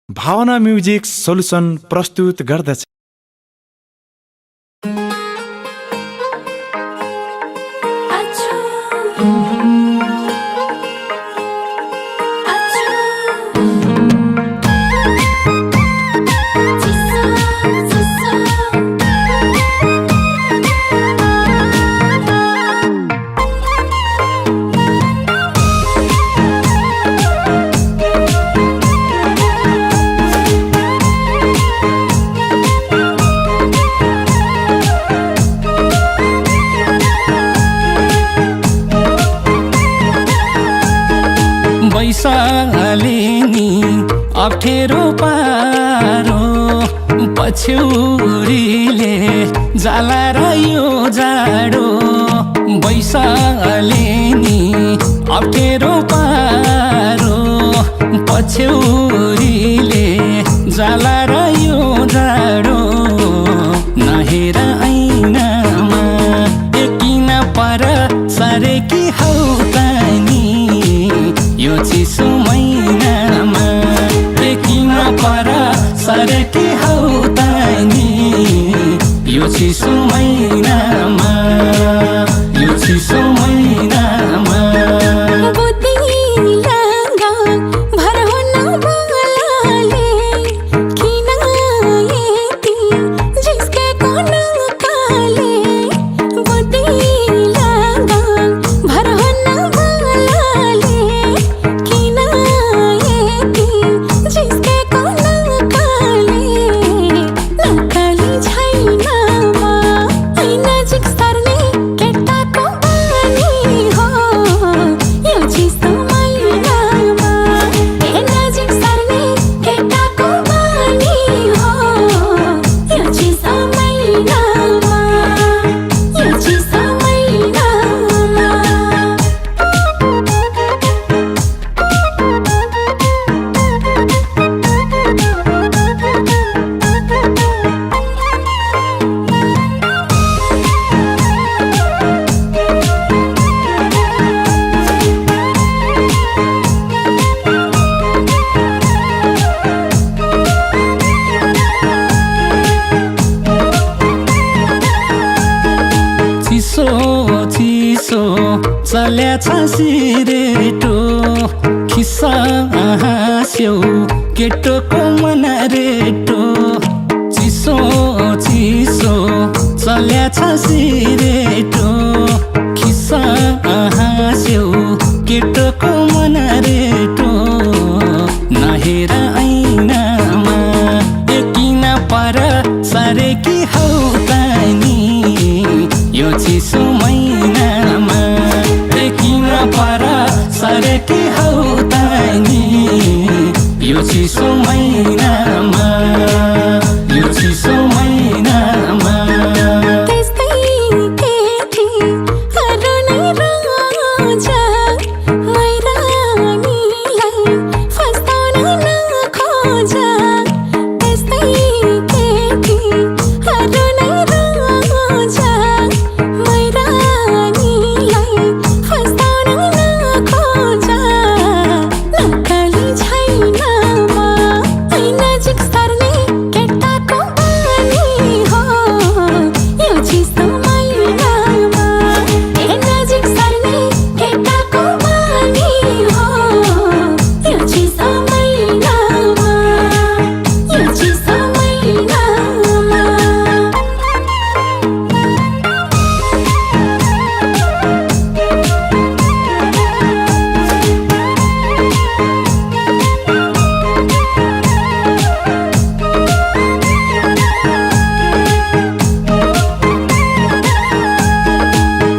भावना music solution प्रस्तुत गर्दछ। बैशाले नि अप्ठ्यारो पारो पछ्यौरीले जाला र यो जाडो। बैशाले नि अप्ठ्यारो पारो पछ्यौरीले जाला र यो जाडो। नहेर ऐनामा एकिन पर सरेकी हौ तानी यो चिसो महिनामा एकिन पर सरेकी हौ तानी यो चिसो महिनामा यो चिसो महिनामा। चिसो चल्याछ सिरेटो खिस्सा हाँस्यौ केटोको मन रेटो। चिसो चिसो चल्याछ सिरेटो खिस्सा हाँस्यौ केटोको मन रेटो। नहेर ऐनामा एकिन पर सरेकी हौ तानी यो चिसो महिनामा एकिन पर सरेकी हौ तानी यो चिसो महिनामा यो चिसो महिनामा।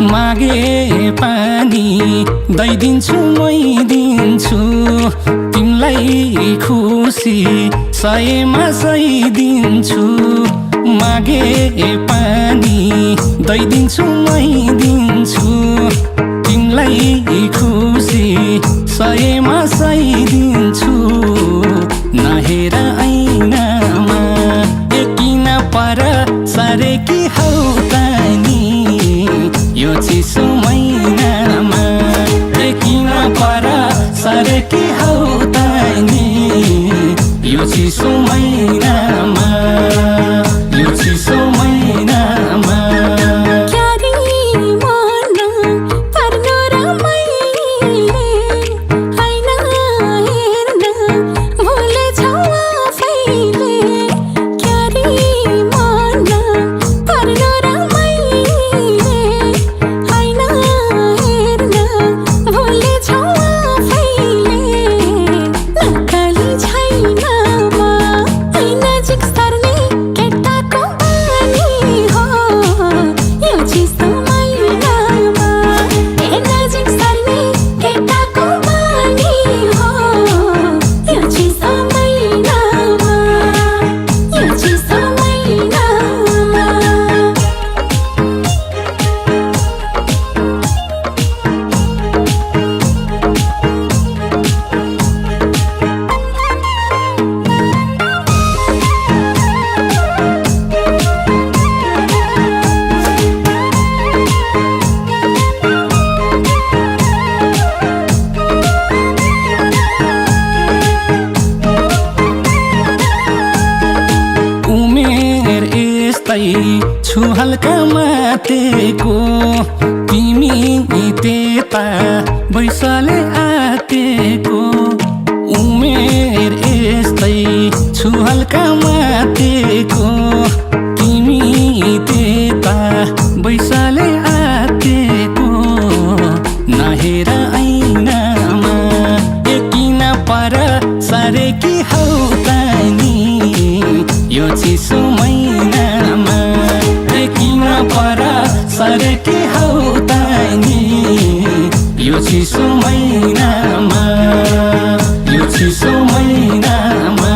मागे पानी दैदिन्छु मै दिन्छु तिमीलाई खुसी सयमा सयदिन्छु। मागे पानी दैदिन्छु मै दिन्छु तिमीलाई खुसी सयमा सयदिन्छु। नहेर ऐनामा एकिन पर सरेकी हौ तानी यो चिसो महिनामा एकिन पर सरेकी हौ तानी यो चिसो महिनामा यो चिसो महिनामा छु हल्का मातेको तिमी त्यता बैसले आतेको उमेर यस्तै छु हल्का मातेको तिमी त्यता बैसले आतेको नहेर ऐनामा एकिन पर सरेकी हौ तानी यो चिसो महिनामा एकिन पर सरेकी हौ तानी यो चिसो महिनामा यो चिसो महिनामा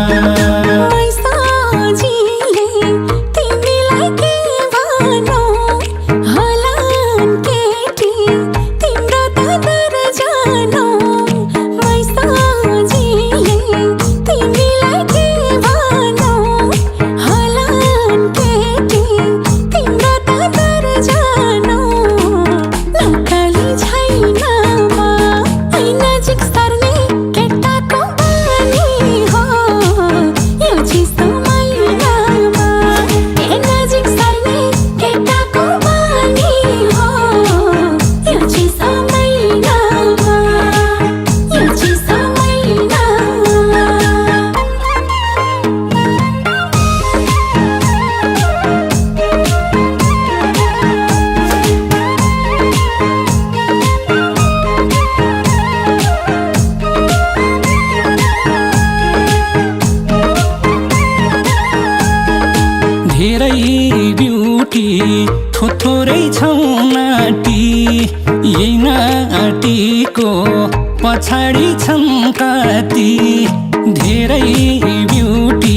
धेरै ब्युटी थोथोरै छौ नाटी यही नाटीको पछाडि छन् कति धेरै ब्युटी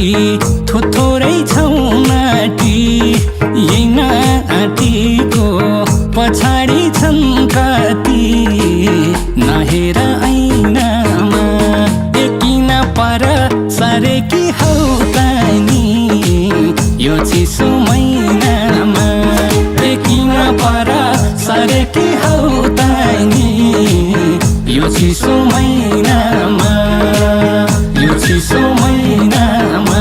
थोथोरै छौ नाटी यही नाटीको पछाडि छन् कति नहेर ऐनामा एकिन पर सरेकी हौ तानी यो चिसो महिनामा एकिन पर सरेकी हौ तानी यो चिसो महिनामा यो चिसो महिनामा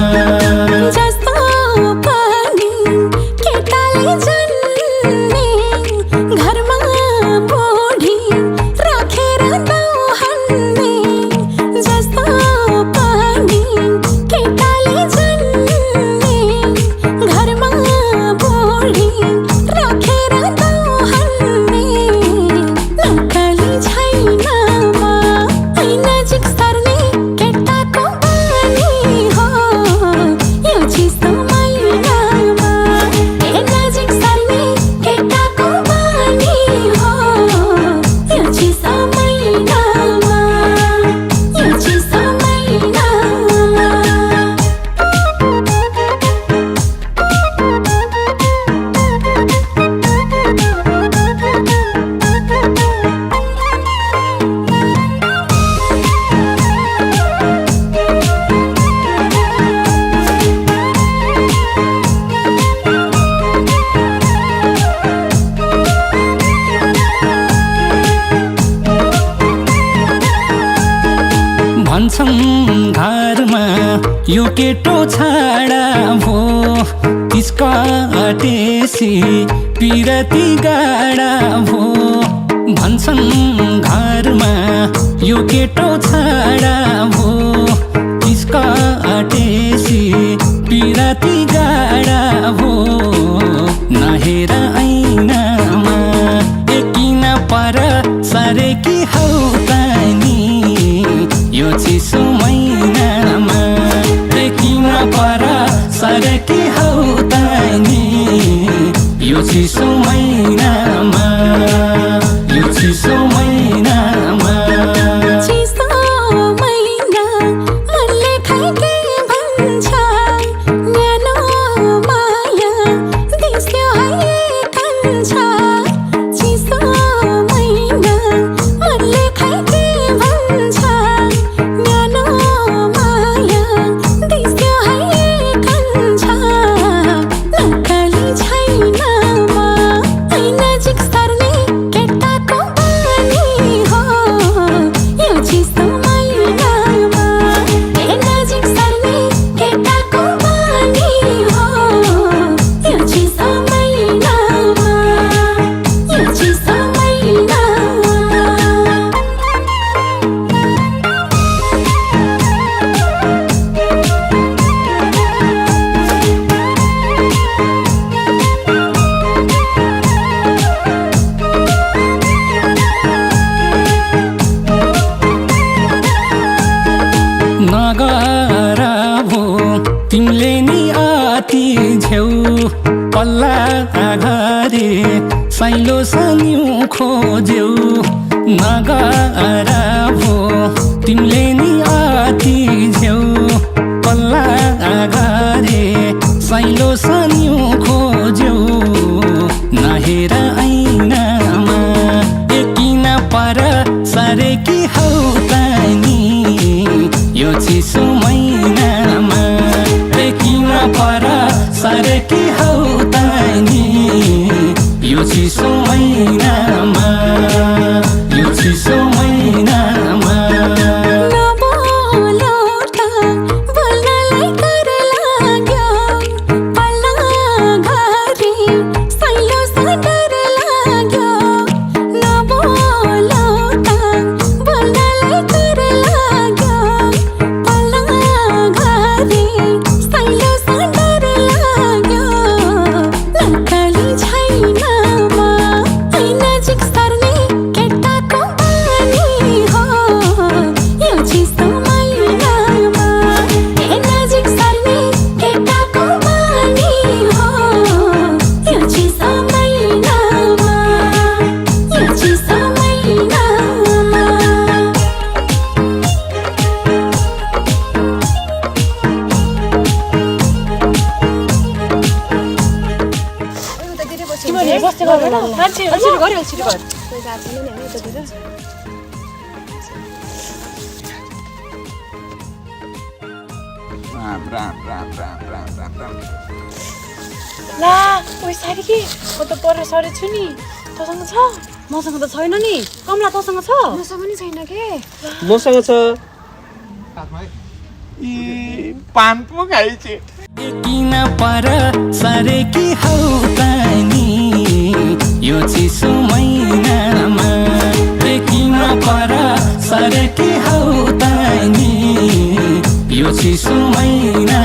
यो केटो छाडा भो तिसकाटेसी पिरती गाडा भो भन्छन् घरमा यो केटो छाडा भो तिसकाटेसी पिरती गाडा भो नहेर ऐनामा एकिन पर सरेकी हौ तानी यो चिसो महिनामा एकिन पर सरेकी हौ तानी यो चिसो महिनामा यो चिसो महिनामा चिसो महिना मनले खाइके भन्छ न्यानो माया दिस्यो है कान्छ चिसो महिना मनले खाइके भन्छ न्यानो माया दिस्यो है कान्छ नक्कली छैन म ऐ नजिक सर्ने केटाको बानी हो यो चिसो महिनामा ए नजिक सर्ने केटाको बानी हो यो चिसो महिनामा यो चिसो महिनामा नगरा भो तिमीले नि आती झ्यौ पल्ला घरे साइलो सन्यु खोज्यौ नगरा भो तिमीले नि आती झ्यौ पल्ला घरे साइलो सन्यु खोज्यौ नहेर ऐनामा एकिन पर सरेकी हौ तानी यो चिसो महिनामा एकिन पर सरेकी हौ तानी यो चिसो महिनामा यो चिसो महिनामा नबोलो त बोल्नलाई कर लाग्यो पल्ला घरे साइलो सडर लाग्यो नबोलो त बोल्नलाई कर लाग्यो पल्ला घरे साइलो सडर लाग्यो नक्कली छैन म ऐ नजिक सर्ने केटाको बानी हो यो चिसो महिनामा ए नजिक सर्ने केटाको बानी हो यो चिसो महिनामा यो चिसो महिनामा तिमीले बस्दै गर न मान्छे अल्छी गर अल्छी गर ला ओइ साडी के म त पर सरे छु नि तसँग छ मसँग त छैन नि कमला तसँग छ मसँग नि छैन के मसँग छ पान पो खाइছে एकिन पर सरेकी हौ तानी यो चिसो महिनामा एकिन पर सरेकी हौ तानी यो चिसो महिना